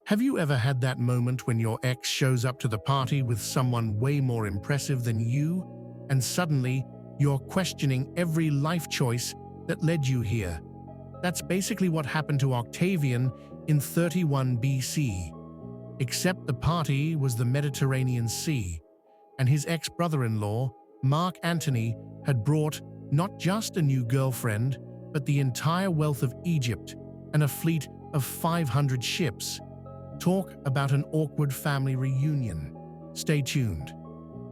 Have you ever had that moment when your ex shows up to the party with someone way more impressive than you, and suddenly you're questioning every life choice that led you here? That's basically what happened to Octavian in 31 BC. Except the party was the Mediterranean Sea, and his ex-brother-in-law, Mark Antony, had brought not just a new girlfriend, but the entire wealth of Egypt and a fleet of 500 ships. Talk about an awkward family reunion. Stay tuned.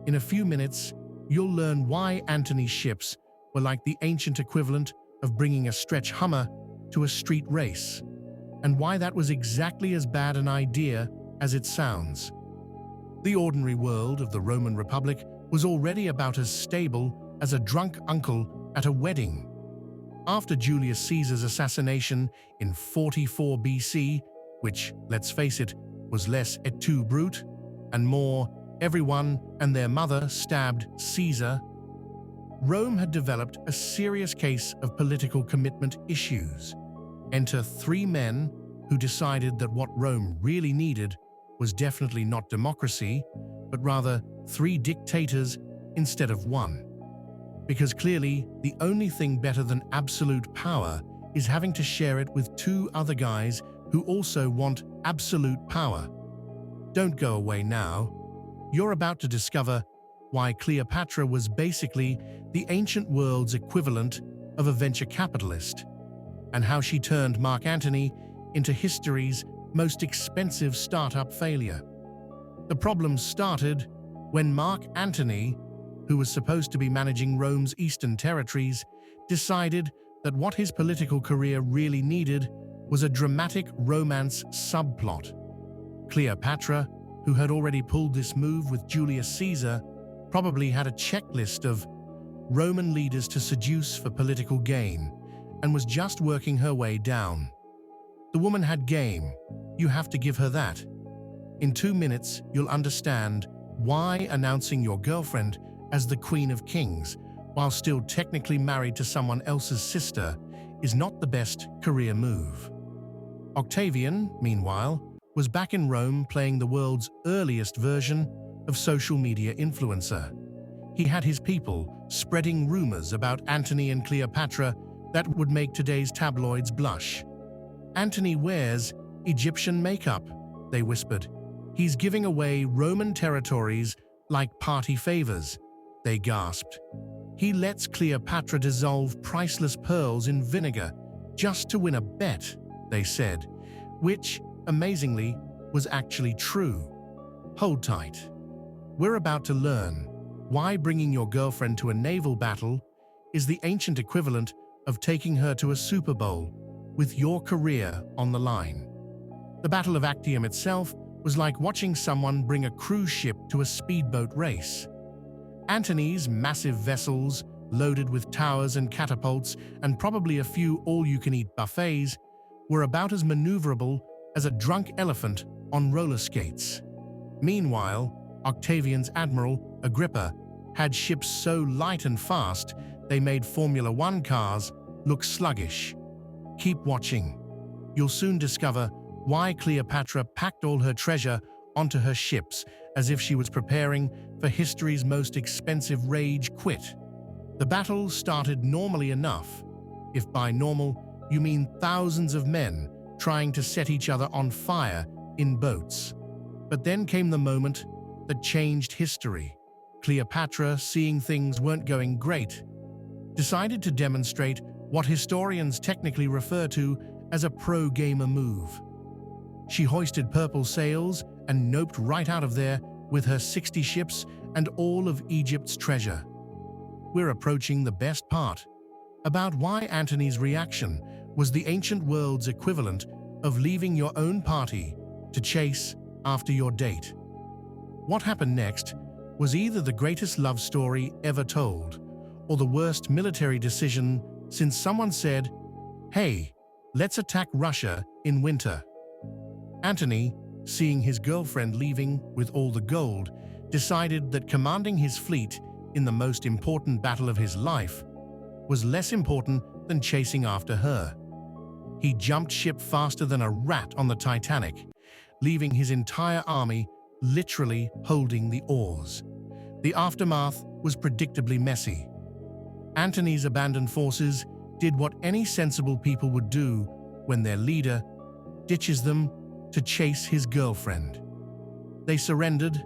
In a few minutes, you'll learn why Antony's ships were like the ancient equivalent of bringing a stretch Hummer to a street race, and why that was exactly as bad an idea as it sounds. The ordinary world of the Roman Republic was already about as stable as a drunk uncle at a wedding. After Julius Caesar's assassination in 44 BC, which, let's face it, was less et tu brute, and more, everyone and their mother stabbed Caesar, Rome had developed a serious case of political commitment issues. Enter three men who decided that what Rome really needed was definitely not democracy, but rather three dictators instead of one. Because clearly, the only thing better than absolute power is having to share it with two other guys who also want absolute power. Don't go away now. You're about to discover why Cleopatra was basically the ancient world's equivalent of a venture capitalist, and how she turned Mark Antony into history's most expensive startup failure. The problem started when Mark Antony, who was supposed to be managing Rome's eastern territories, decided that what his political career really needed was a dramatic romance subplot. Cleopatra, who had already pulled this move with Julius Caesar, probably had a checklist of Roman leaders to seduce for political gain, and was just working her way down. The woman had game. You have to give her that. In 2 minutes, you'll understand why announcing your girlfriend as the Queen of Kings, while still technically married to someone else's sister, is not the best career move. Octavian, meanwhile, was back in Rome playing the world's earliest version of social media influencer. He had his people spreading rumors about Antony and Cleopatra that would make today's tabloids blush. Antony wears Egyptian makeup, they whispered. He's giving away Roman territories like party favors, they gasped. He lets Cleopatra dissolve priceless pearls in vinegar just to win a bet, they said, which, amazingly, was actually true. Hold tight. We're about to learn why bringing your girlfriend to a naval battle is the ancient equivalent of taking her to a Super Bowl with your career on the line. The Battle of Actium itself was like watching someone bring a cruise ship to a speedboat race. Antony's massive vessels, loaded with towers and catapults and probably a few all-you-can-eat buffets, were about as maneuverable as a drunk elephant on roller skates. Meanwhile, Octavian's admiral, Agrippa, had ships so light and fast they made Formula One cars look sluggish. Keep watching. You'll soon discover why Cleopatra packed all her treasure onto her ships as if she was preparing for history's most expensive rage quit. The battle started normally enough, if by normal you mean thousands of men trying to set each other on fire in boats. But then came the moment that changed history. Cleopatra, seeing things weren't going great, decided to demonstrate what historians technically refer to as a pro-gamer move. She hoisted purple sails and noped right out of there with her 60 ships and all of Egypt's treasure. We're approaching the best part, about why Antony's reaction was the ancient world's equivalent of leaving your own party to chase after your date. What happened next was either the greatest love story ever told, or the worst military decision since someone said, "Hey, let's attack Russia in winter." Antony, seeing his girlfriend leaving with all the gold, decided that commanding his fleet in the most important battle of his life was less important than chasing after her. He jumped ship faster than a rat on the Titanic, leaving his entire army literally holding the oars. The aftermath was predictably messy. Antony's abandoned forces did what any sensible people would do when their leader ditches them to chase his girlfriend. They surrendered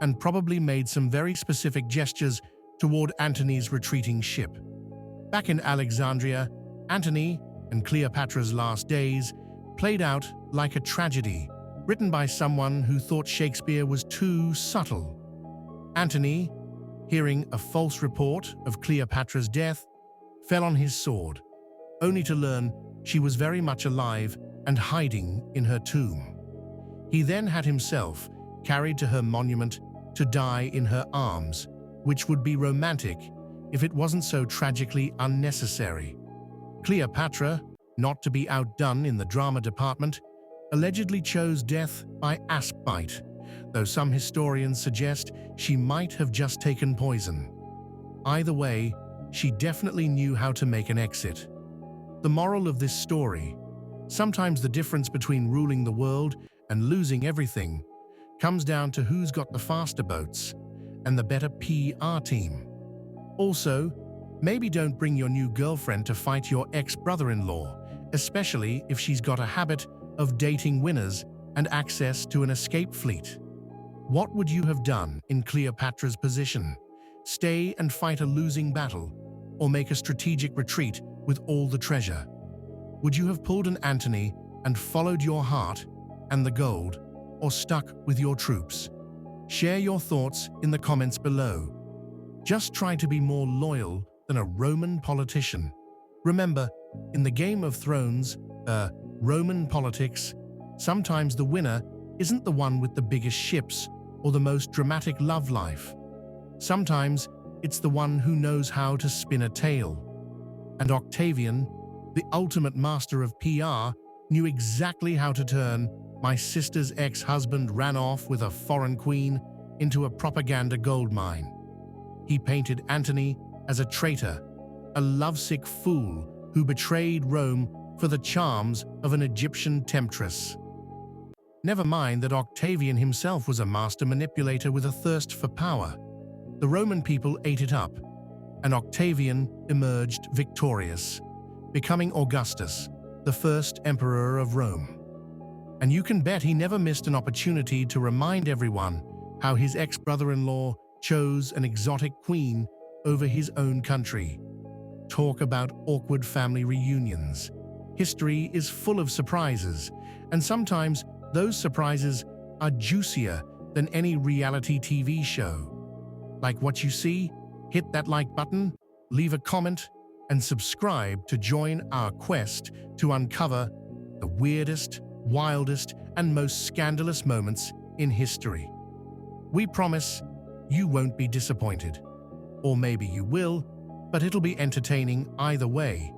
and probably made some very specific gestures toward Antony's retreating ship. Back in Alexandria, Antony and Cleopatra's last days played out like a tragedy, written by someone who thought Shakespeare was too subtle. Antony, hearing a false report of Cleopatra's death, fell on his sword, only to learn she was very much alive and hiding in her tomb. He then had himself carried to her monument to die in her arms, which would be romantic if it wasn't so tragically unnecessary. Cleopatra, not to be outdone in the drama department, allegedly chose death by asp bite, though some historians suggest she might have just taken poison. Either way, she definitely knew how to make an exit. The moral of this story: sometimes the difference between ruling the world and losing everything comes down to who's got the faster boats and the better PR team. Also, maybe don't bring your new girlfriend to fight your ex-brother-in-law, especially if she's got a habit of dating winners and access to an escape fleet. What would you have done in Cleopatra's position? Stay and fight a losing battle, or make a strategic retreat with all the treasure? Would you have pulled an Antony and followed your heart and the gold, or stuck with your troops? Share your thoughts in the comments below. Just try to be more loyal than a Roman politician. Remember, in the Game of Thrones, Roman politics, sometimes the winner isn't the one with the biggest ships or the most dramatic love life. Sometimes it's the one who knows how to spin a tale. And Octavian, the ultimate master of PR, knew exactly how to turn "my sister's ex-husband ran off with a foreign queen" into a propaganda goldmine. He painted Antony as a traitor, a lovesick fool who betrayed Rome for the charms of an Egyptian temptress. Never mind that Octavian himself was a master manipulator with a thirst for power. The Roman people ate it up, and Octavian emerged victorious, becoming Augustus, the first emperor of Rome. And you can bet he never missed an opportunity to remind everyone how his ex-brother-in-law chose an exotic queen over his own country. Talk about awkward family reunions. History is full of surprises, and sometimes those surprises are juicier than any reality TV show. Like what you see? Hit that like button, leave a comment, and subscribe to join our quest to uncover the weirdest, wildest, and most scandalous moments in history. We promise you won't be disappointed. Or maybe you will, but it'll be entertaining either way.